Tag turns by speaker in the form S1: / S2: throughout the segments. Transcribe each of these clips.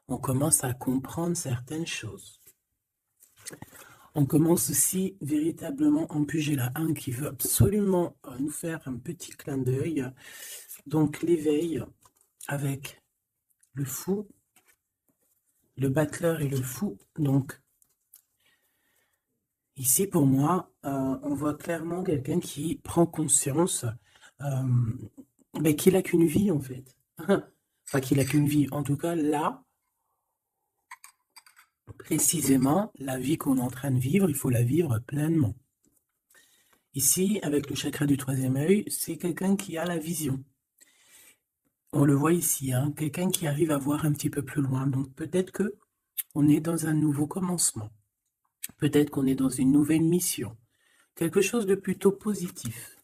S1: on commence à comprendre certaines choses. On commence aussi véritablement en puger la 1 qui veut absolument nous faire un petit clin d'œil. Donc l'éveil avec le fou, le battleur et le fou. Donc ici pour moi, on voit clairement quelqu'un qui prend conscience qu'il n'a qu'une vie en fait. Enfin qu'il n'a qu'une vie. En tout cas là, précisément, la vie qu'on est en train de vivre, il faut la vivre pleinement. Ici, avec le chakra du troisième œil, c'est quelqu'un qui a la vision. On le voit ici, hein, quelqu'un qui arrive à voir un petit peu plus loin. Donc peut-être que on est dans un nouveau commencement. Peut-être qu'on est dans une nouvelle mission. Quelque chose de plutôt positif.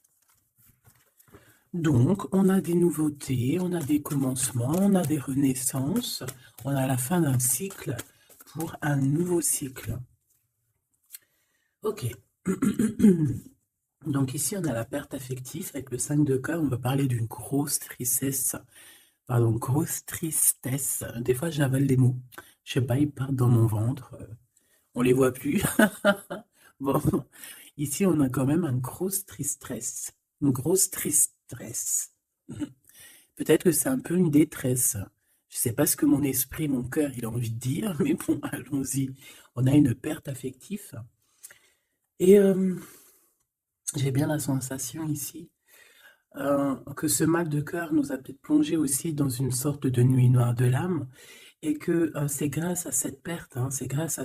S1: Donc, on a des nouveautés, on a des commencements, on a des renaissances, on a la fin d'un cycle pour un nouveau cycle. Ok. Donc ici, on a la perte affective. Avec le 5 de cœur, on va parler d'une grosse tristesse. Pardon, grosse tristesse. Des fois, j'avale les mots. Je sais pas, ils partent dans mon ventre. On les voit plus. Bon, ici, on a quand même une grosse tristesse. Une grosse tristesse. Peut-être que c'est un peu une détresse. Je sais pas ce que mon esprit, mon cœur, il a envie de dire, mais bon, allons-y. On a une perte affective. Et j'ai bien la sensation ici que ce mal de cœur nous a peut-être plongé aussi dans une sorte de nuit noire de l'âme et que c'est grâce à cette perte, hein, c'est grâce à,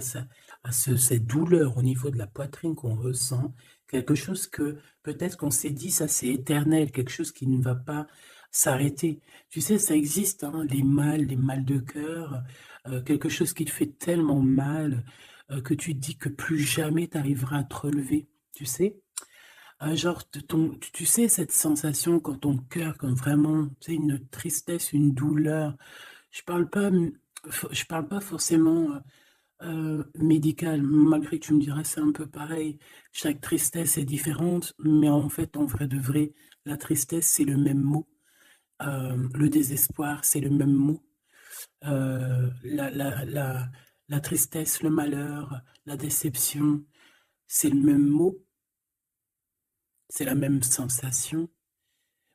S1: cette douleur au niveau de la poitrine qu'on ressent, quelque chose que peut-être qu'on s'est dit, ça c'est éternel, quelque chose qui ne va pas s'arrêter. Tu sais, ça existe, hein, les mal de cœur, quelque chose qui te fait tellement mal que tu te dis que plus jamais tu arriveras à te relever, tu sais. Genre, tu sais, cette sensation quand ton cœur, quand vraiment, tu sais, une tristesse, une douleur. Je parle pas, je parle pas forcément médical, malgré que tu me diras c'est un peu pareil. Chaque tristesse est différente, mais en fait, en vrai de vrai, la tristesse, c'est le même mot. Le désespoir, c'est le même mot. La tristesse, le malheur, la déception, c'est le même mot. C'est la même sensation.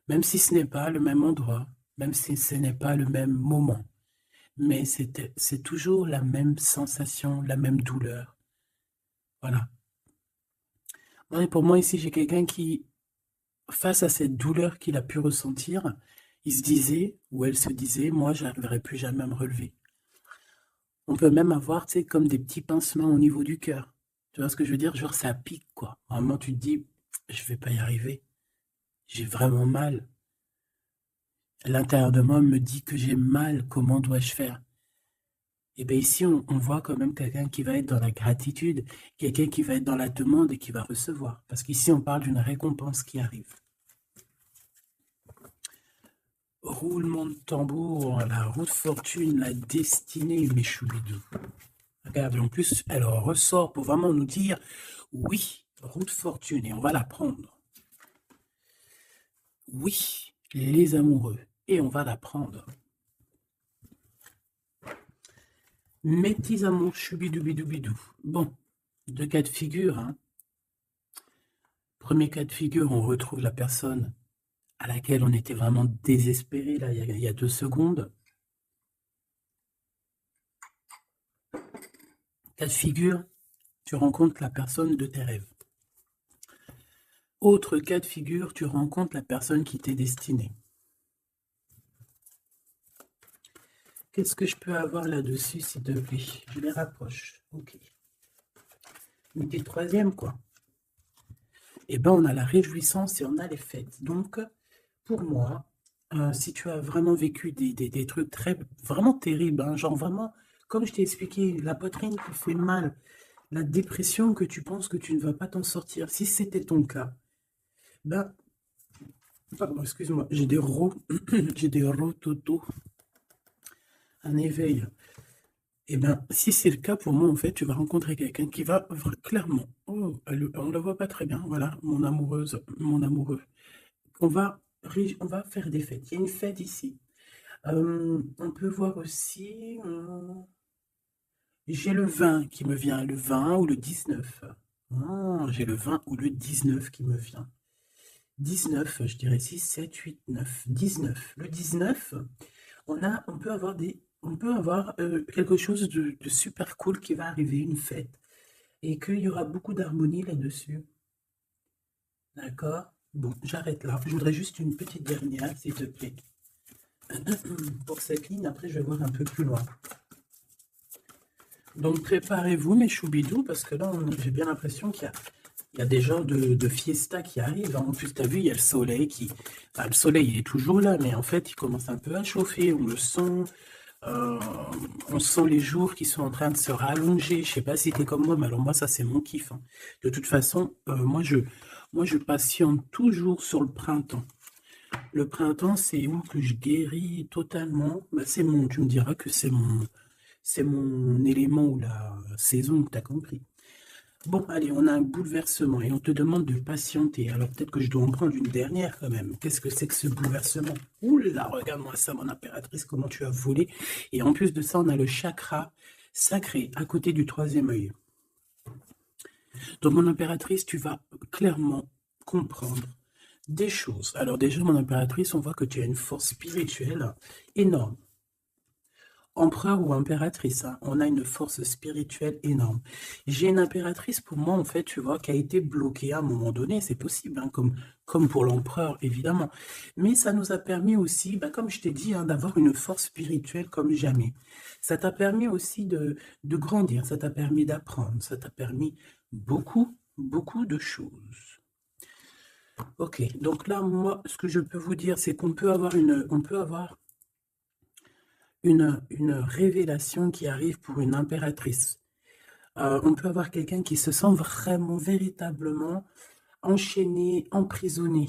S1: Même si ce n'est pas le même endroit, même si ce n'est pas le même moment, mais c'est toujours la même sensation, la même douleur. Voilà. Ouais, pour moi, ici, j'ai quelqu'un qui, face à cette douleur qu'il a pu ressentir, il se disait, ou elle se disait, moi, je n'arriverai plus jamais à me relever. On peut même avoir, tu sais, comme des petits pincements au niveau du cœur. Tu vois ce que je veux dire? Genre, ça pique, quoi. Vraiment, tu te dis, je vais pas y arriver. J'ai vraiment mal. L'intérieur de moi me dit que j'ai mal, comment dois-je faire? Et bien ici, on voit quand même quelqu'un qui va être dans la gratitude, quelqu'un qui va être dans la demande et qui va recevoir. Parce qu'ici, on parle d'une récompense qui arrive. Roulement de tambour, la roue de fortune, la destinée, mes choubidous. Regarde, en plus, elle ressort pour vraiment nous dire, oui, roue de fortune, et on va la prendre. Oui, les amoureux, et on va la prendre. Mes petits amours, choubidoubidou. Bon, deux cas de figure. Hein. Premier cas de figure, on retrouve la personne à laquelle on était vraiment désespéré, là, il y a 2 secondes. Cas de figure, tu rencontres la personne de tes rêves. Autre cas de figure, tu rencontres la personne qui t'est destinée. Qu'est-ce que je peux avoir là-dessus, s'il te plaît? Je les rapproche. Ok. Une petite troisième, quoi. Eh bien, on a la réjouissance et on a les fêtes. Donc, pour moi, si tu as vraiment vécu des trucs vraiment terribles, hein, genre vraiment, comme je t'ai expliqué, la poitrine qui fait mal, la dépression que tu penses que tu ne vas pas t'en sortir, si c'était ton cas, ben, pardon, excuse-moi, j'ai des j'ai des rototos, un éveil. Eh bien, si c'est le cas pour moi, en fait, tu vas rencontrer quelqu'un qui va clairement, oh, on ne la voit pas très bien, voilà, mon amoureuse, mon amoureux. On va faire des fêtes. Il y a une fête ici. On peut voir aussi, j'ai le 20 qui me vient, le 20 ou le 19. Ah, j'ai le 20 ou le 19 qui me vient. 19, je dirais 6, 7, 8, 9, 19. Le 19, on peut avoir quelque chose de super cool qui va arriver, une fête, et qu'il y aura beaucoup d'harmonie là-dessus. D'accord? Bon, j'arrête là. Je voudrais juste une petite dernière, s'il te plaît. Pour cette ligne, après, je vais voir un peu plus loin. Donc, préparez-vous, mes choubidous, parce que là, j'ai bien l'impression qu'il y a des genres de fiesta qui arrivent. En plus, tu as vu, il y a le soleil qui... Enfin, le soleil, il est toujours là, mais en fait, il commence un peu à chauffer. On le sent. euh, on sent les jours qui sont en train de se rallonger. Je sais pas si tu es comme moi, mais alors moi, ça, c'est mon kiff, hein. De toute façon, moi, je patiente toujours sur le printemps. Le printemps, c'est où que je guéris totalement. Bah, tu me diras que c'est mon élément ou la saison, tu as compris. Bon, allez, on a un bouleversement et on te demande de patienter. Alors peut-être que je dois en prendre une dernière quand même. Qu'est-ce que c'est que ce bouleversement? Ouh là, regarde-moi ça, mon impératrice, comment tu as volé. Et en plus de ça, on a le chakra sacré à côté du troisième œil. Donc, mon impératrice, tu vas clairement comprendre des choses. Alors déjà, mon impératrice, on voit que tu as une force spirituelle énorme. Empereur ou impératrice, hein, on a une force spirituelle énorme. J'ai une impératrice pour moi, en fait, tu vois, qui a été bloquée à un moment donné, c'est possible, hein, comme pour l'empereur, évidemment. Mais ça nous a permis aussi, bah, comme je t'ai dit, hein, d'avoir une force spirituelle comme jamais. Ça t'a permis aussi de grandir, ça t'a permis d'apprendre, ça t'a permis beaucoup, beaucoup de choses. Ok, donc là, moi, ce que je peux vous dire, c'est qu'on peut avoir une révélation qui arrive pour une impératrice. On peut avoir quelqu'un qui se sent vraiment, véritablement enchaîné, emprisonné.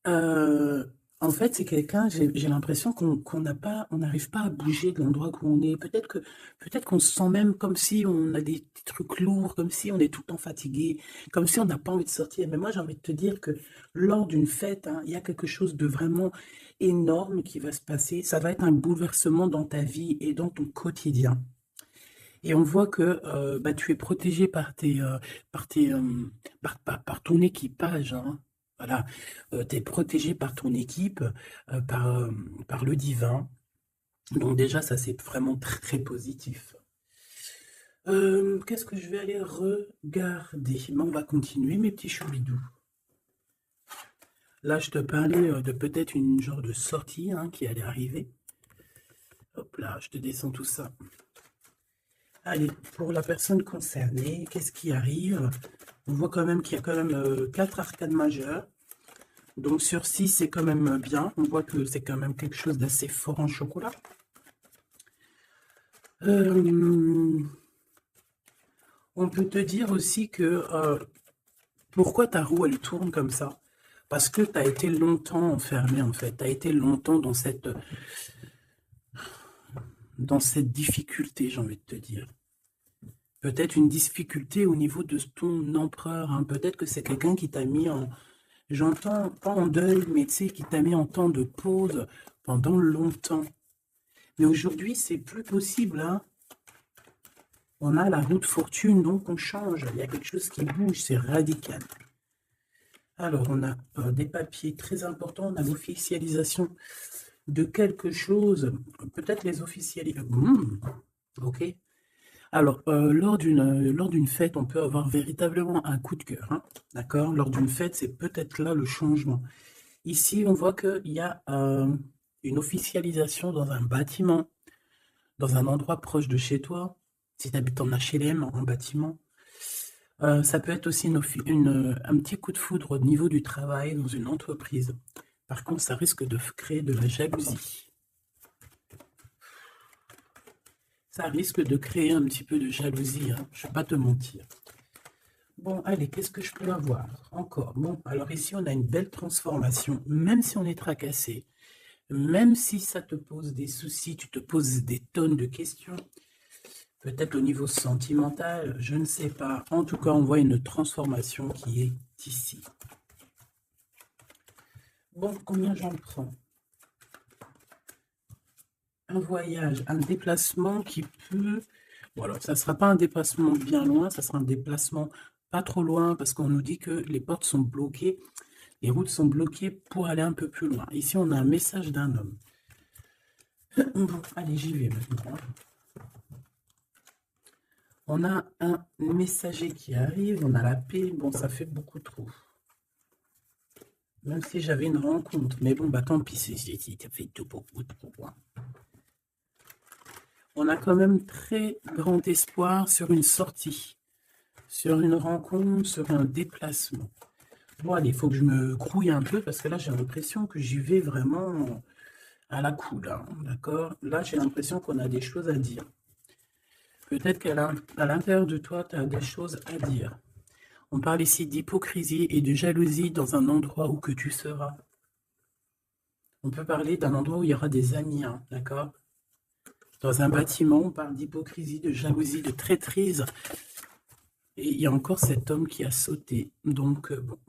S1: Euh, En fait, c'est quelqu'un, j'ai l'impression qu'on n'a pas, on n'arrive pas à bouger de l'endroit où on est. Peut-être qu'on se sent même comme si on a des trucs lourds, comme si on est tout le temps fatigué, comme si on n'a pas envie de sortir. Mais moi, j'ai envie de te dire que lors d'une fête, hein, il y a quelque chose de vraiment énorme qui va se passer. Ça va être un bouleversement dans ta vie et dans ton quotidien. Et on voit que bah, tu es protégé par par ton équipage, hein. Voilà, tu es protégé par ton équipe, par le divin. Donc déjà, ça c'est vraiment très positif. Qu'est-ce que je vais aller regarder? Ben, on va continuer, mes petits choubidous. Là, je te parlais de peut-être une genre de sortie, hein, qui allait arriver. Hop là, je te descends tout ça. Allez, pour la personne concernée, qu'est-ce qui arrive? On voit quand même qu'il y a quand même 4 arcades majeures. Donc sur 6, c'est quand même bien. On voit que c'est quand même quelque chose d'assez fort en chocolat. On peut te dire aussi que pourquoi ta roue elle tourne comme ça? Parce que tu as été longtemps enfermé en fait. Tu as été longtemps dans cette difficulté, j'ai envie de te dire. Peut-être une difficulté au niveau de ton empereur, hein. Peut-être que c'est quelqu'un qui t'a mis en, j'entends pas en deuil, mais tu sais, qui t'a mis en temps de pause pendant longtemps. Mais aujourd'hui, c'est plus possible, hein. On a la roue de fortune, donc on change. Il y a quelque chose qui bouge, c'est radical. Alors, on a des papiers très importants, on a l'officialisation de quelque chose. Peut-être les officialisations. Ok. Alors, lors d'une fête, on peut avoir véritablement un coup de cœur, hein, d'accord? Lors d'une fête, c'est peut-être là le changement. Ici, on voit qu'il y a une officialisation dans un bâtiment, dans un endroit proche de chez toi. Si tu habites en HLM, en bâtiment. Ça peut être aussi un petit coup de foudre au niveau du travail dans une entreprise. Par contre, ça risque de créer de la jalousie. Ça risque de créer un petit peu de jalousie, hein, je ne vais pas te mentir. Bon, allez, qu'est-ce que je peux avoir encore? Bon, alors ici, on a une belle transformation, même si on est tracassé, même si ça te pose des soucis, tu te poses des tonnes de questions, peut-être au niveau sentimental, je ne sais pas. En tout cas, on voit une transformation qui est ici. Bon, combien j'en prends? un voyage, un déplacement qui peut... Bon, alors, ça ne sera pas un déplacement bien loin, ça sera un déplacement pas trop loin, parce qu'on nous dit que les portes sont bloquées, les routes sont bloquées pour aller un peu plus loin. Ici, on a un message d'un homme. Bon, allez, j'y vais maintenant. On a un messager qui arrive, on a la paix. Bon, ça fait beaucoup trop. Même si j'avais une rencontre. Mais bon, bah tant pis, ça fait tout beaucoup trop. On a quand même très grand espoir sur une sortie, sur une rencontre, sur un déplacement. Bon, allez, il faut que je me grouille un peu parce que là, j'ai l'impression que j'y vais vraiment à la cool, hein, d'accord? Là, j'ai l'impression qu'on a des choses à dire. Peut-être qu'à l'intérieur de toi, tu as des choses à dire. On parle ici d'hypocrisie et de jalousie dans un endroit où que tu seras. On peut parler d'un endroit où il y aura des amis, hein, d'accord? Dans un bâtiment, on parle d'hypocrisie, de jalousie, de traîtrise. Et il y a encore cet homme qui a sauté. Donc, bon,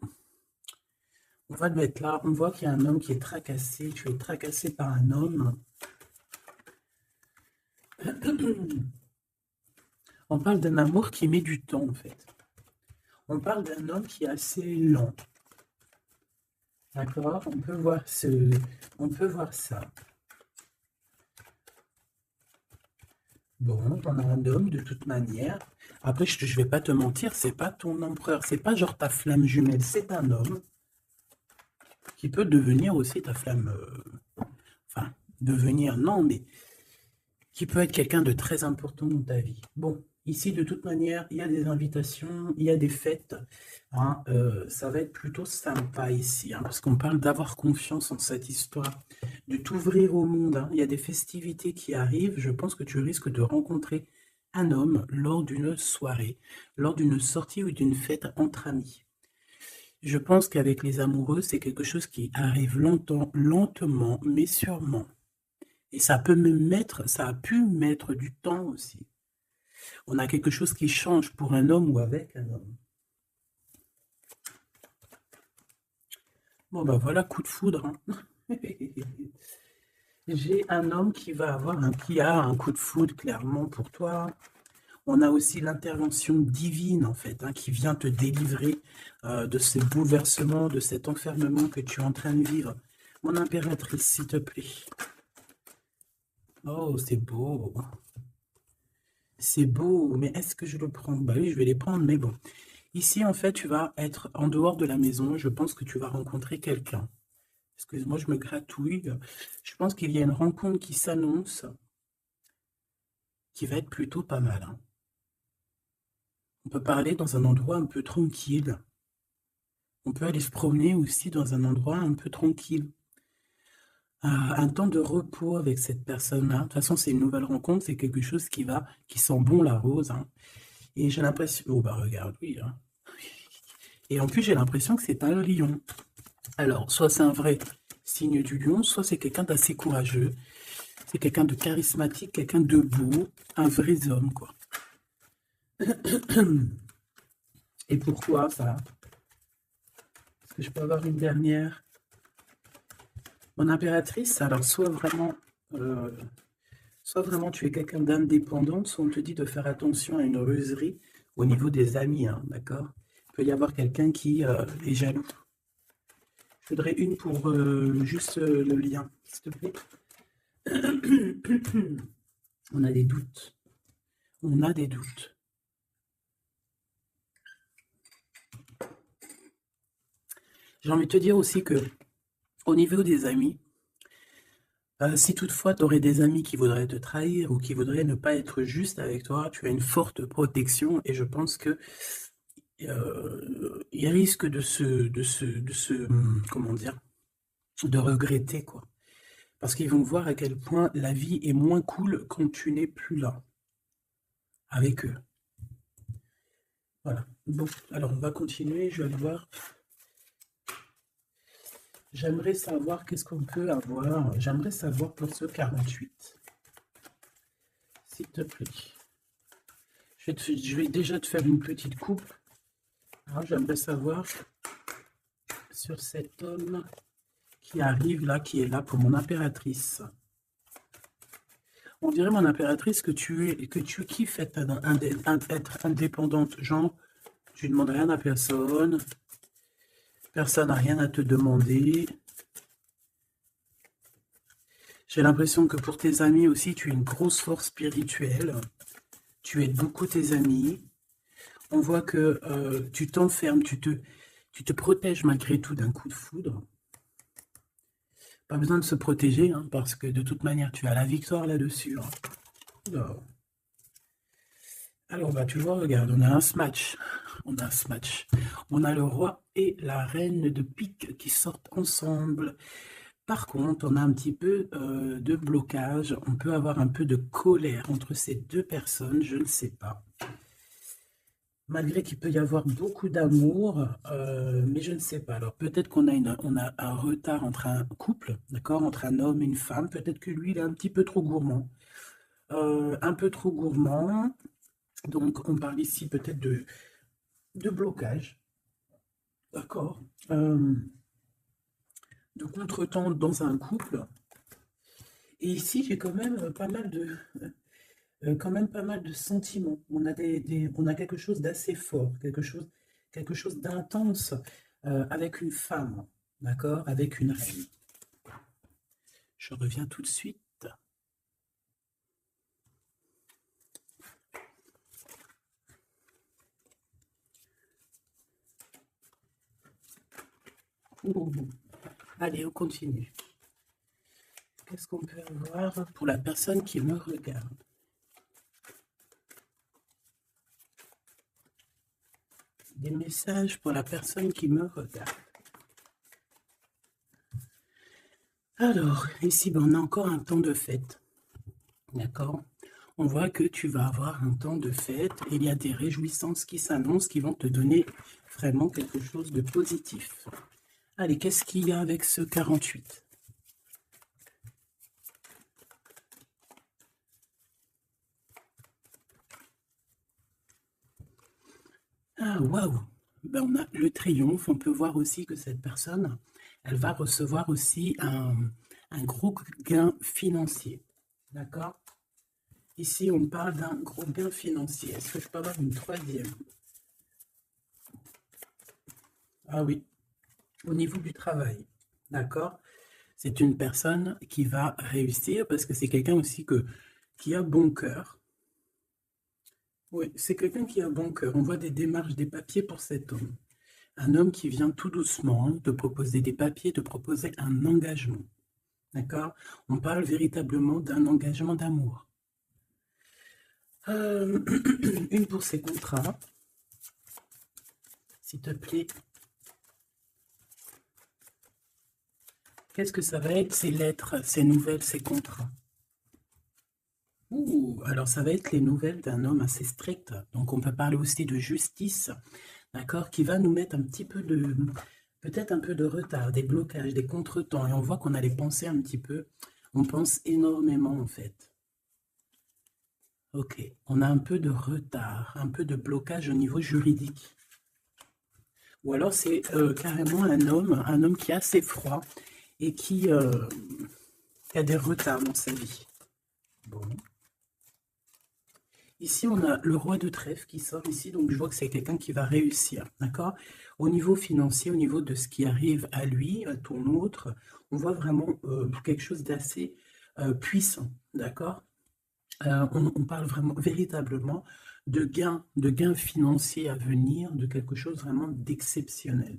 S1: on va le mettre là. On voit qu'il y a un homme qui est tracassé. Tu es tracassé par un homme. On parle d'un amour qui met du temps, en fait. On parle d'un homme qui est assez lent. D'accord? On peut voir ça. Bon, on a un homme de toute manière. Après, je ne vais pas te mentir, c'est pas ton empereur, c'est pas genre ta flamme jumelle, c'est un homme qui peut devenir aussi ta flamme. Enfin, devenir, non, mais qui peut être quelqu'un de très important dans ta vie. Bon, ici, de toute manière, il y a des invitations, il y a des fêtes. Hein, ça va être plutôt sympa ici, hein, parce qu'on parle d'avoir confiance en cette histoire, de t'ouvrir au monde. Hein. Il y a des festivités qui arrivent. Je pense que tu risques de rencontrer un homme lors d'une soirée, lors d'une sortie ou d'une fête entre amis. Je pense qu'avec les amoureux, c'est quelque chose qui arrive lentement, mais sûrement. Et ça peut ça a pu mettre du temps aussi. On a quelque chose qui change pour un homme ou avec un homme. Bon, ben voilà, coup de foudre. Hein. J'ai un homme qui a un coup de foudre clairement pour toi. On a aussi l'intervention divine, en fait, hein, qui vient te délivrer de ces bouleversements, de cet enfermement que tu es en train de vivre. Mon impératrice, s'il te plaît. Oh, c'est beau. C'est beau, mais est-ce que je le prends? Bah oui, je vais les prendre, mais bon. Ici, en fait, tu vas être en dehors de la maison. Je pense que tu vas rencontrer quelqu'un. Excuse-moi, je me gratouille. Je pense qu'il y a une rencontre qui s'annonce, qui va être plutôt pas mal. Hein. On peut parler dans un endroit un peu tranquille. On peut aller se promener aussi dans un endroit un peu tranquille. Un temps de repos avec cette personne-là. De toute façon, c'est une nouvelle rencontre, c'est quelque chose qui sent bon la rose. Hein. Et j'ai l'impression... Oh, bah regarde, oui. Hein. Et en plus, j'ai l'impression que c'est un lion. Alors, soit c'est un vrai signe du lion, soit c'est quelqu'un d'assez courageux. C'est quelqu'un de charismatique, quelqu'un de beau, un vrai homme, quoi. Et pourquoi ça? Est-ce que je peux avoir une dernière? Mon impératrice, alors soit vraiment tu es quelqu'un d'indépendant, soit on te dit de faire attention à une ruserie au niveau des amis, hein, d'accord? Il peut y avoir quelqu'un qui est jaloux. Je voudrais une pour juste le lien, s'il te plaît. On a des doutes. On a des doutes. J'ai envie de te dire aussi que au niveau des amis, si toutefois tu aurais des amis qui voudraient te trahir ou qui voudraient ne pas être juste avec toi, tu as une forte protection et je pense que il risque comment dire, de regretter, quoi. Parce qu'ils vont voir à quel point la vie est moins cool quand tu n'es plus là, avec eux. Voilà. Bon, alors on va continuer, je vais aller voir. J'aimerais savoir qu'est-ce qu'on peut avoir. J'aimerais savoir pour ce 48. S'il te plaît. Je vais déjà te faire une petite coupe. J'aimerais savoir sur cet homme qui arrive là, qui est là pour mon impératrice. On dirait, mon impératrice, que tu kiffes être, être indépendante. Genre, tu ne demandes rien à personne. Personne n'a rien à te demander. J'ai l'impression que pour tes amis aussi, tu es une grosse force spirituelle. Tu aides beaucoup tes amis. On voit que tu t'enfermes, tu te protèges malgré tout d'un coup de foudre. Pas besoin de se protéger, hein, parce que de toute manière, tu as la victoire là-dessus. Hein. Alors, bah, tu vois, regarde, on a un smash. On a un smash. On a le roi et la reine de pique qui sortent ensemble. Par contre, on a un petit peu de blocage. On peut avoir un peu de colère entre ces deux personnes, je ne sais pas. Malgré qu'il peut y avoir beaucoup d'amour, mais je ne sais pas. Alors peut-être qu'on a, on a un retard entre un couple, d'accord, entre un homme et une femme. Peut-être que lui, il est un petit peu trop gourmand. Un peu trop gourmand. Donc on parle ici peut-être de blocage, d'accord, de contretemps dans un couple. Et ici, j'ai quand même pas mal de... quand même pas mal de sentiments. On a, on a quelque chose d'assez fort, quelque chose d'intense avec une femme, d'accord, avec une reine. Je reviens tout de suite. Allez, on continue. Qu'est-ce qu'on peut avoir pour la personne qui me regarde? Des messages pour la personne qui me regarde. Alors, ici, ben, on a encore un temps de fête. D'accord? On voit que tu vas avoir un temps de fête. Et il y a des réjouissances qui s'annoncent, qui vont te donner vraiment quelque chose de positif. Allez, qu'est-ce qu'il y a avec ce 48? Ah, waouh! Ben, on a le triomphe. On peut voir aussi que cette personne, elle va recevoir aussi un gros gain financier. D'accord? Ici, on parle d'un gros gain financier. Est-ce que je peux avoir une troisième? Ah oui, au niveau du travail. D'accord? C'est une personne qui va réussir parce que c'est quelqu'un aussi qui a bon cœur. Oui, c'est quelqu'un qui a bon cœur. On voit des démarches, des papiers pour cet homme. Un homme qui vient tout doucement te proposer des papiers, te proposer un engagement. D'accord? On parle véritablement d'un engagement d'amour. Une pour ses contrats. S'il te plaît. Qu'est-ce que ça va être, ces lettres, ces nouvelles, ces contrats? Ouh, alors ça va être les nouvelles d'un homme assez strict. Donc on peut parler aussi de justice, d'accord, qui va nous mettre un petit peu de, peut-être un peu de retard, des blocages, des contretemps. Et on voit qu'on a les pensées un petit peu, on pense énormément en fait. Ok, on a un peu de retard, un peu de blocage au niveau juridique. Ou alors c'est carrément un homme qui est assez froid et qui a des retards dans sa vie. Bon. Ici, on a le roi de trèfle qui sort ici, donc je vois que c'est quelqu'un qui va réussir, d'accord? Au niveau financier, au niveau de ce qui arrive à lui, à ton autre, on voit vraiment quelque chose d'assez puissant, d'accord? On parle vraiment, véritablement de gains financiers à venir, de quelque chose vraiment d'exceptionnel.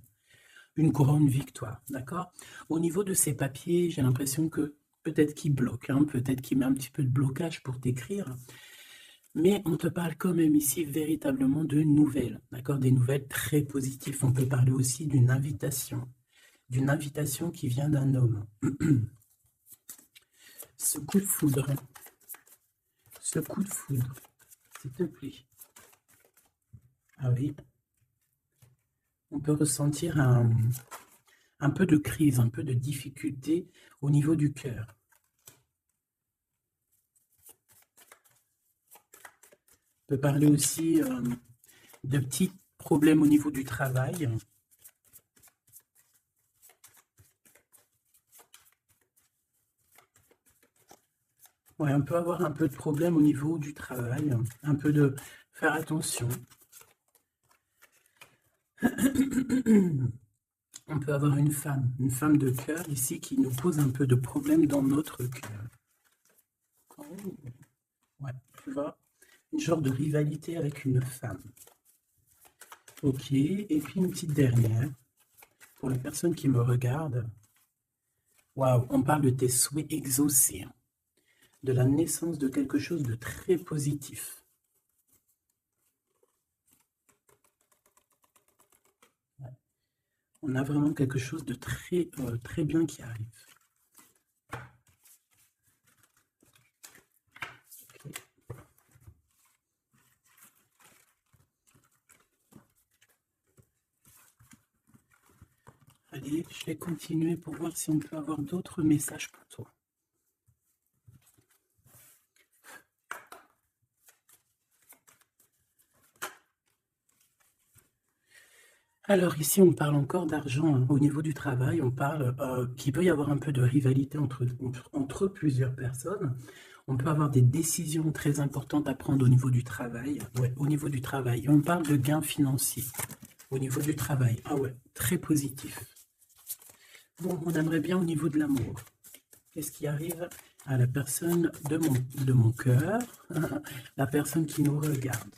S1: Une grande victoire, d'accord? Au niveau de ces papiers, j'ai l'impression que peut-être qu'il bloque, hein, peut-être qu'il met un petit peu de blocage pour t'écrire, mais on te parle quand même ici véritablement de nouvelles, d'accord? Des nouvelles très positives. On peut parler aussi d'une invitation qui vient d'un homme. Ce coup de foudre, s'il te plaît. Ah oui, on peut ressentir un peu de crise, un peu de difficulté au niveau du cœur. On peut parler aussi de petits problèmes au niveau du travail. Ouais, on peut avoir un peu de problème au niveau du travail, un peu de faire attention. On peut avoir une femme de cœur ici qui nous pose un peu de problème dans notre cœur. Oh, ouais, tu vois, une genre de rivalité avec une femme. Ok, et puis une petite dernière, pour les personnes qui me regardent. Waouh, on parle de tes souhaits exaucés, de la naissance de quelque chose de très positif. Ouais. On a vraiment quelque chose de très bien qui arrive. Okay. Allez, je vais continuer pour voir si on peut avoir d'autres messages pour toi. Alors ici, on parle encore d'argent, hein. Au niveau du travail, on parle qu'il peut y avoir un peu de rivalité entre plusieurs personnes. On peut avoir des décisions très importantes à prendre au niveau du travail. Ouais, au niveau du travail. Et on parle de gains financiers au niveau du travail. Ah ouais, très positif. Bon, on aimerait bien au niveau de l'amour. Qu'est-ce qui arrive à la personne de mon cœur, la personne qui nous regarde?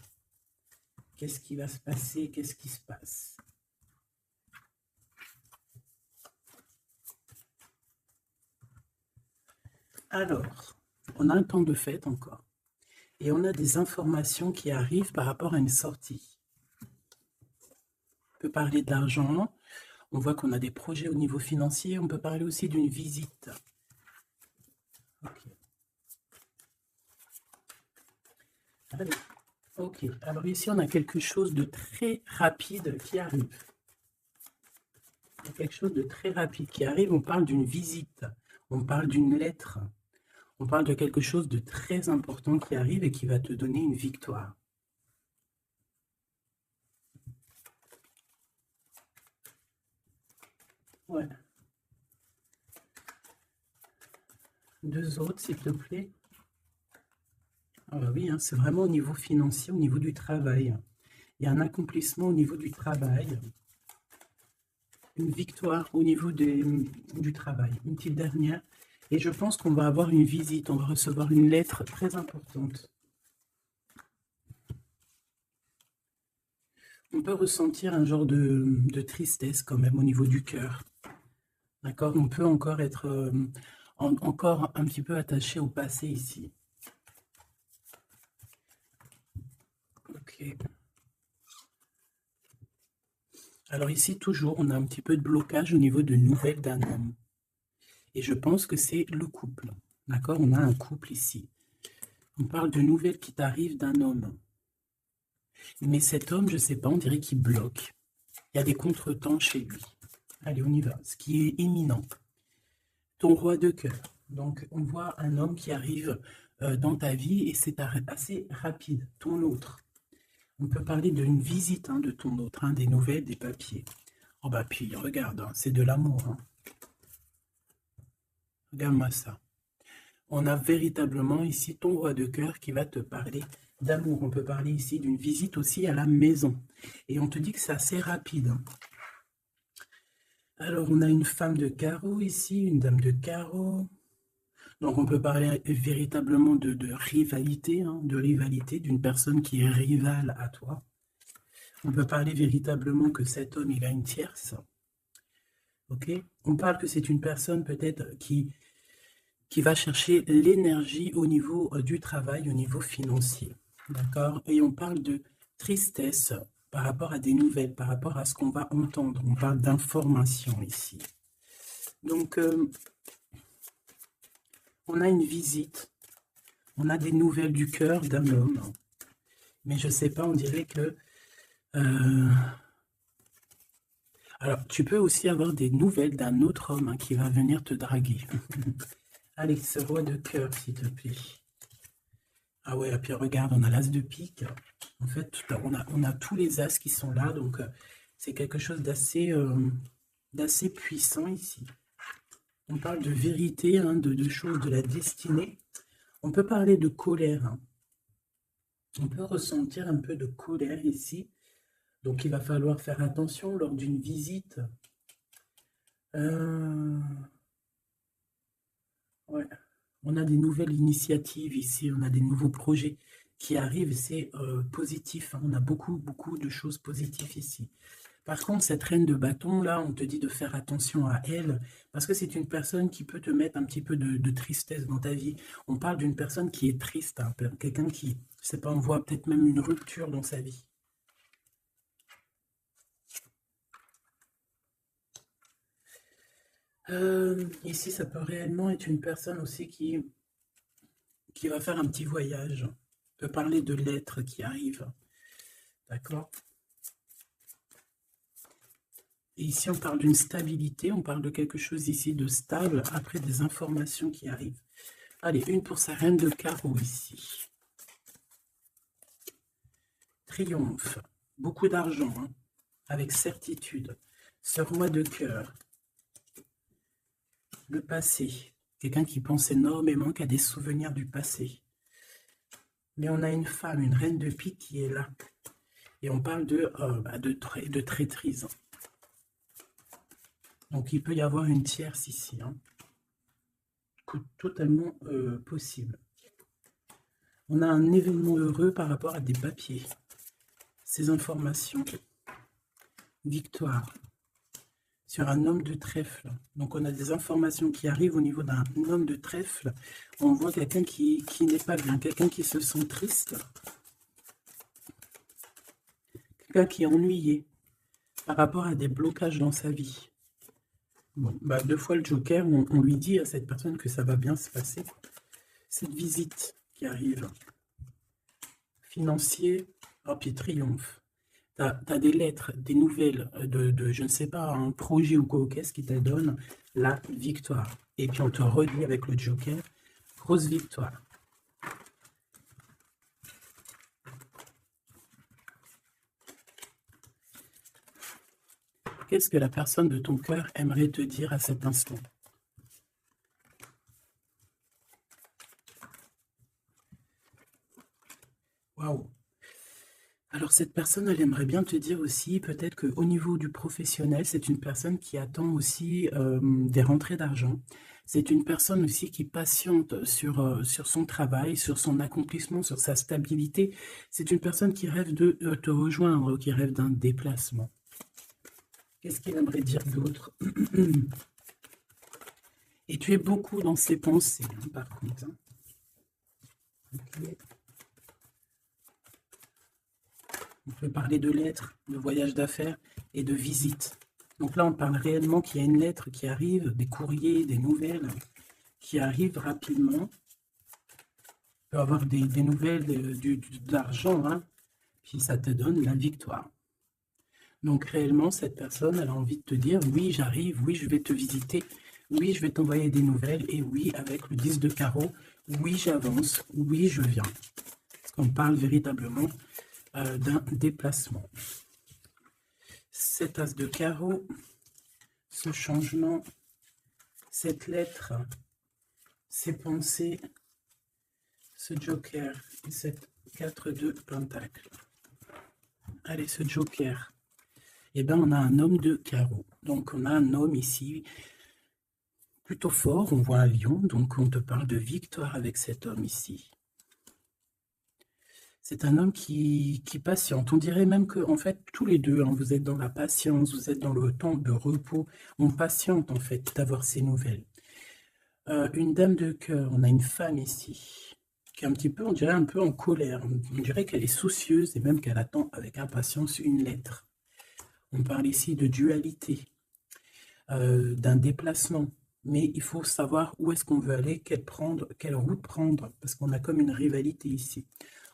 S1: Qu'est-ce qui va se passer? Qu'est-ce qui se passe? Alors, on a un temps de fête encore. Et on a des informations qui arrivent par rapport à une sortie. On peut parler d'argent. On voit qu'on a des projets au niveau financier. On peut parler aussi d'une visite. Okay. Allez. Ok, alors ici on a quelque chose de très rapide qui arrive. Il y a quelque chose de très rapide qui arrive. On parle d'une visite. On parle d'une lettre. On parle de quelque chose de très important qui arrive et qui va te donner une victoire. Ouais. Deux autres, s'il te plaît. Ah bah oui, hein, c'est vraiment au niveau financier, au niveau du travail. Il y a un accomplissement au niveau du travail. Une victoire au niveau du travail. Une petite dernière. Et je pense qu'on va avoir une visite. On va recevoir une lettre très importante. On peut ressentir un genre de tristesse quand même au niveau du cœur. D'accord? On peut encore être encore un petit peu attaché au passé ici. Ok. Alors ici, toujours, on a un petit peu de blocage au niveau de nouvelles d'un homme. Et je pense que c'est le couple. D'accord? On a un couple ici. On parle de nouvelles qui t'arrivent d'un homme. Mais cet homme, je ne sais pas, on dirait qu'il bloque. Il y a des contretemps chez lui. Allez, on y va. Ce qui est imminent. Ton roi de cœur. Donc, on voit un homme qui arrive dans ta vie et c'est assez rapide. Ton autre. On peut parler d'une visite de ton autre, des nouvelles, des papiers. Oh bah puis, regarde, c'est de l'amour. Regarde-moi ça. On a véritablement ici ton roi de cœur qui va te parler d'amour. On peut parler ici d'une visite aussi à la maison. Et on te dit que c'est assez rapide. Alors, on a une femme de carreau ici, une dame de carreau. Donc, on peut parler véritablement de rivalité, d'une personne qui est rivale à toi. On peut parler véritablement que cet homme, il a une tierce. Ok? On parle que c'est une personne peut-être qui va chercher l'énergie au niveau du travail, au niveau financier. D'accord? Et on parle de tristesse par rapport à des nouvelles, par rapport à ce qu'on va entendre. On parle d'information ici. Donc, on a une visite. On a des nouvelles du cœur d'un homme. Mais je ne sais pas, on dirait que... Alors, tu peux aussi avoir des nouvelles d'un autre homme qui va venir te draguer. Allez, ce roi de cœur, s'il te plaît. Ah ouais, et puis regarde, on a l'as de pique. En fait, on a tous les as qui sont là, donc c'est quelque chose d'assez puissant ici. On parle de vérité, de choses, de la destinée. On peut parler de colère, hein. On peut ressentir un peu de colère ici. Donc, il va falloir faire attention lors d'une visite. Ouais. On a des nouvelles initiatives ici, on a des nouveaux projets qui arrivent, c'est positif, hein. On a beaucoup, beaucoup de choses positives ici. Par contre, cette reine de bâton, là, on te dit de faire attention à elle, parce que c'est une personne qui peut te mettre un petit peu de tristesse dans ta vie. On parle d'une personne qui est triste, hein, quelqu'un qui, je sais pas, on voit peut-être même une rupture dans sa vie. Ici, ça peut réellement être une personne aussi qui va faire un petit voyage. On peut parler de lettres qui arrivent. D'accord? Et ici, on parle d'une stabilité, on parle de quelque chose ici de stable, après des informations qui arrivent. Allez, une pour sa reine de carreau ici. Triomphe, beaucoup d'argent, hein, avec certitude. Ce roi de cœur, le passé, quelqu'un qui pense énormément, qui a des souvenirs du passé. Mais on a une femme, une reine de pique qui est là. Et on parle de traîtrise. Donc il peut y avoir une tierce ici, hein. Totalement possible. On a un événement heureux par rapport à des papiers. Ces informations. Victoire. Sur un homme de trèfle. Donc on a des informations qui arrivent au niveau d'un homme de trèfle. On voit quelqu'un qui n'est pas bien, quelqu'un qui se sent triste. Quelqu'un qui est ennuyé par rapport à des blocages dans sa vie. Bon, bah, 2 fois le joker, on lui dit à cette personne que ça va bien se passer. Cette visite qui arrive. Financier, oh, puis triomphe. Tu as des lettres, des nouvelles de, je ne sais pas, un projet ou quoi, qu'est-ce qui te donne la victoire. Et puis on te redit avec le joker, grosse victoire. Qu'est-ce que la personne de ton cœur aimerait te dire à cet instant? Waouh! Alors cette personne, elle aimerait bien te dire aussi, peut-être qu'au niveau du professionnel, c'est une personne qui attend aussi des rentrées d'argent. C'est une personne aussi qui patiente sur son travail, sur son accomplissement, sur sa stabilité. C'est une personne qui rêve de te rejoindre, qui rêve d'un déplacement. Qu'est-ce qu'il aimerait dire d'autre? Et tu es beaucoup dans ses pensées, hein, par contre. Hein. Okay. On peut parler de lettres, de voyage d'affaires et de visites. Donc là, on parle réellement qu'il y a une lettre qui arrive, des courriers, des nouvelles qui arrivent rapidement. On peut avoir des nouvelles d'argent, hein, puis ça te donne la victoire. Donc réellement, cette personne, elle a envie de te dire, oui, j'arrive, oui, je vais te visiter, oui, je vais t'envoyer des nouvelles, et oui, avec le 10 de carreau, oui, j'avance, oui, je viens. Parce qu'on parle véritablement d'un déplacement. Cet as de carreau, ce changement, cette lettre, ces pensées, ce joker et cette 4 de pentacle. Allez, ce joker. Eh bien, on a un homme de carreau. Donc, on a un homme ici plutôt fort. On voit un lion. Donc, on te parle de victoire avec cet homme ici. C'est un homme qui patiente. On dirait même que, en fait, tous les deux, hein, vous êtes dans la patience, vous êtes dans le temps de repos. On patiente, en fait, d'avoir ces nouvelles. Une dame de cœur. On a une femme ici qui est un petit peu, on dirait un peu en colère. On dirait qu'elle est soucieuse et même qu'elle attend avec impatience une lettre. On parle ici de dualité, d'un déplacement. Mais il faut savoir où est-ce qu'on veut aller, quelle route prendre, parce qu'on a comme une rivalité ici.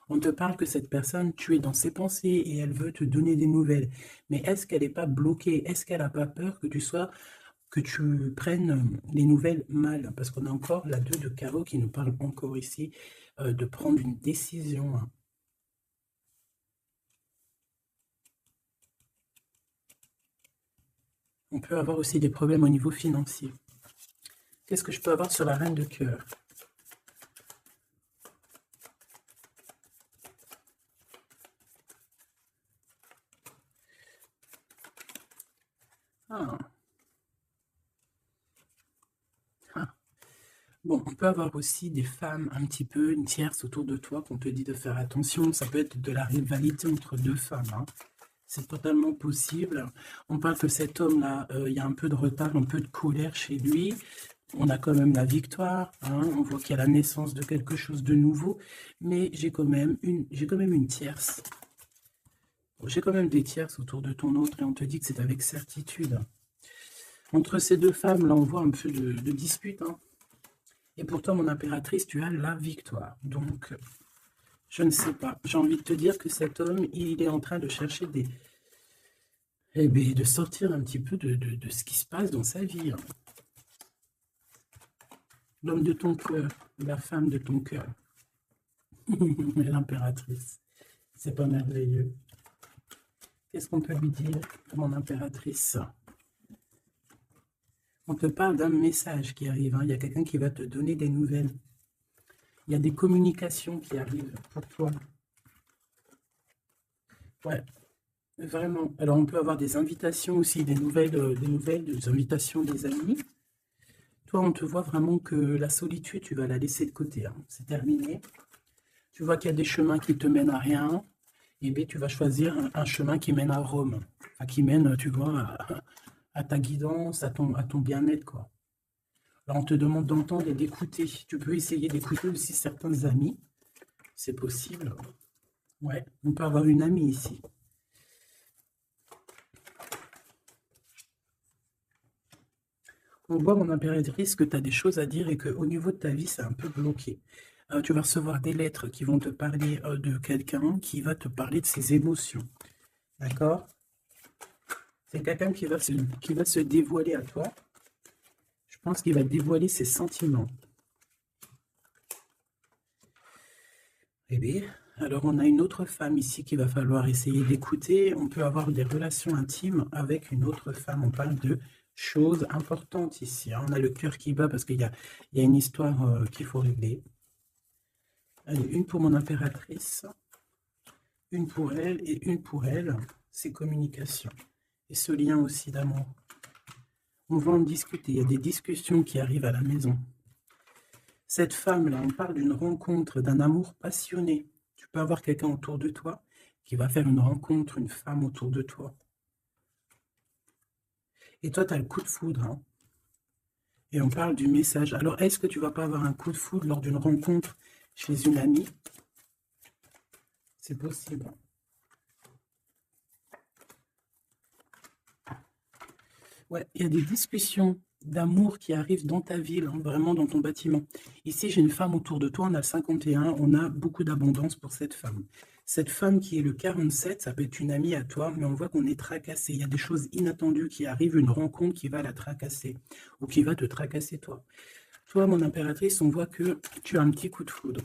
S1: On te parle que cette personne, tu es dans ses pensées et elle veut te donner des nouvelles. Mais est-ce qu'elle n'est pas bloquée? Est-ce qu'elle n'a pas peur que tu prennes les nouvelles mal? Parce qu'on a encore la 2 de carreau qui nous parle encore ici de prendre une décision. Hein. On peut avoir aussi des problèmes au niveau financier. Qu'est-ce que je peux avoir sur la reine de cœur? Ah, ah. Bon, on peut avoir aussi des femmes un petit peu, une tierce autour de toi qu'on te dit de faire attention. Ça peut être de la rivalité entre deux femmes, hein. C'est totalement possible. On parle que cet homme-là, il y a un peu de retard, un peu de colère chez lui. On a quand même la victoire, hein. On voit qu'il y a la naissance de quelque chose de nouveau. Mais j'ai quand même une tierce. J'ai quand même des tierces autour de ton autre et on te dit que c'est avec certitude. Entre ces deux femmes, là, on voit un peu de dispute, hein. Et pourtant, mon impératrice, tu as la victoire. Donc, je ne sais pas. J'ai envie de te dire que cet homme, il est en train de chercher des... Eh bien, de sortir un petit peu de ce qui se passe dans sa vie, hein. L'homme de ton cœur, la femme de ton cœur. L'impératrice. C'est pas merveilleux. Qu'est-ce qu'on peut lui dire, mon impératrice? On te parle d'un message qui arrive, hein. Il y a quelqu'un qui va te donner des nouvelles. Il y a des communications qui arrivent pour toi. Ouais, vraiment. Alors, on peut avoir des invitations aussi, des invitations des amis. Toi, on te voit vraiment que la solitude, tu vas la laisser de côté, hein. C'est terminé. Tu vois qu'il y a des chemins qui te mènent à rien. Et bien, tu vas choisir un chemin qui mène à Rome. Enfin, qui mène, tu vois, à ta guidance, à ton bien-être, quoi. Alors, on te demande d'entendre et d'écouter. Tu peux essayer d'écouter aussi certains amis. C'est possible. Ouais, on peut avoir une amie ici. On voit, mon impératrice, que tu as des choses à dire et qu'au niveau de ta vie, c'est un peu bloqué. Tu vas recevoir des lettres qui vont te parler de quelqu'un qui va te parler de ses émotions. D'accord? C'est quelqu'un qui va se dévoiler à toi. Je pense qu'il va dévoiler ses sentiments. Eh bien, alors on a une autre femme ici qu'il va falloir essayer d'écouter. On peut avoir des relations intimes avec une autre femme. On parle de choses importantes ici, hein. On a le cœur qui bat parce qu'il y a une histoire qu'il faut régler. Allez, une pour mon impératrice, une pour elle et une pour elle. C'est communication. Et ce lien aussi d'amour. On va en discuter. Il y a des discussions qui arrivent à la maison. Cette femme-là, on parle d'une rencontre, d'un amour passionné. Tu peux avoir quelqu'un autour de toi qui va faire une rencontre, une femme autour de toi. Et toi, tu as le coup de foudre, hein. Et on parle du message. Alors, est-ce que tu vas pas avoir un coup de foudre lors d'une rencontre chez une amie? C'est possible. Ouais, il y a des discussions d'amour qui arrivent dans ta ville, hein, vraiment dans ton bâtiment. Ici, j'ai une femme autour de toi, on a le 51, on a beaucoup d'abondance pour cette femme. Cette femme qui est le 47, ça peut être une amie à toi, mais on voit qu'on est tracassé. Il y a des choses inattendues qui arrivent, une rencontre qui va la tracasser, ou qui va te tracasser toi. Toi, mon impératrice, on voit que tu as un petit coup de foudre.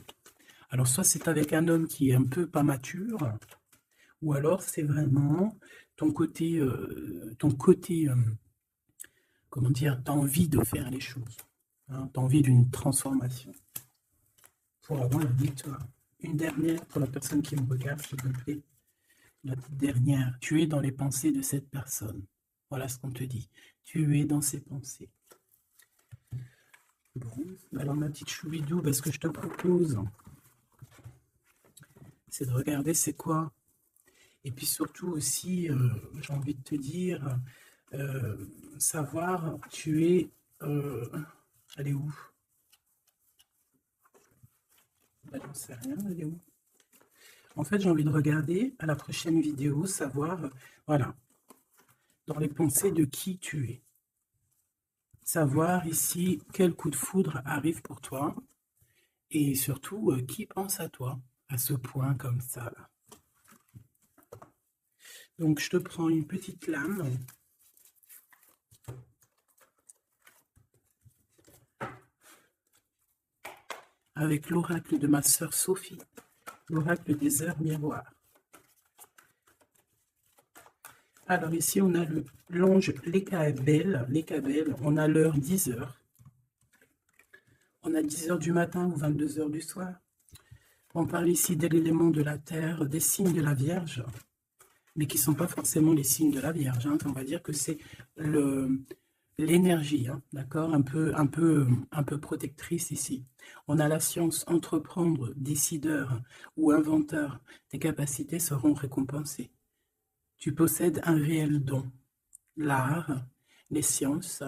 S1: Alors, soit c'est avec un homme qui est un peu pas mature, ou alors c'est vraiment ton côté, comment dire, tu as envie de faire les choses, hein, tu as envie d'une transformation pour avoir la victoire. Une dernière pour la personne qui me regarde, s'il te plaît. La petite dernière, tu es dans les pensées de cette personne. Voilà ce qu'on te dit. Tu es dans ses pensées. Bon, alors ma petite choubidou, ce que je te propose, c'est de regarder c'est quoi. Et puis surtout aussi, j'ai envie de te dire, savoir, tu es... elle est où? J'en sais rien, elle est où? En fait, j'ai envie de regarder à la prochaine vidéo, savoir, voilà, dans les pensées de qui tu es. Savoir ici quel coup de foudre arrive pour toi et surtout qui pense à toi à ce point comme ça, là. Donc, je te prends une petite lame. Avec l'oracle de ma sœur Sophie, l'oracle des heures miroirs. Alors ici, on a l'ange Lékabel, on a l'heure 10 heures. On a 10 heures du matin ou 22 heures du soir. On parle ici de l'élément de la terre, des signes de la Vierge. mais qui ne sont pas forcément les signes de la Vierge, hein. On va dire que c'est l'énergie, hein, d'accord, un peu protectrice ici. On a la science, entreprendre, décideur ou inventeur, tes capacités seront récompensées. Tu possèdes un réel don. L'art, les sciences,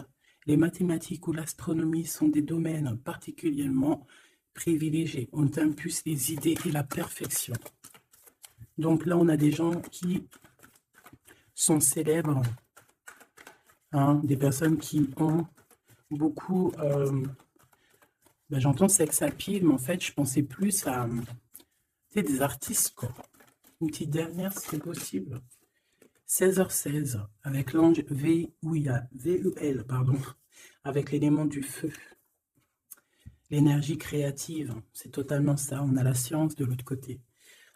S1: les mathématiques ou l'astronomie sont des domaines particulièrement privilégiés. On t'impulse les idées et la perfection. Donc là, on a des gens qui sont célèbres, hein, des personnes qui ont beaucoup... j'entends sex appeal, mais en fait, je pensais plus à des artistes, quoi. Une petite dernière, si c'est possible. 16h16, avec l'ange VUL, pardon, avec l'élément du feu. L'énergie créative, c'est totalement ça. On a la science de l'autre côté.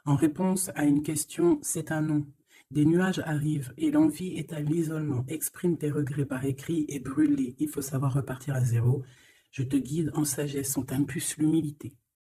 S1: En réponse à une question, c'est un non. Des nuages arrivent et l'envie est à l'isolement. Exprime tes regrets par écrit et brûle-les. Il faut savoir repartir à zéro. Je te guide en sagesse, on t'impulse l'humilité.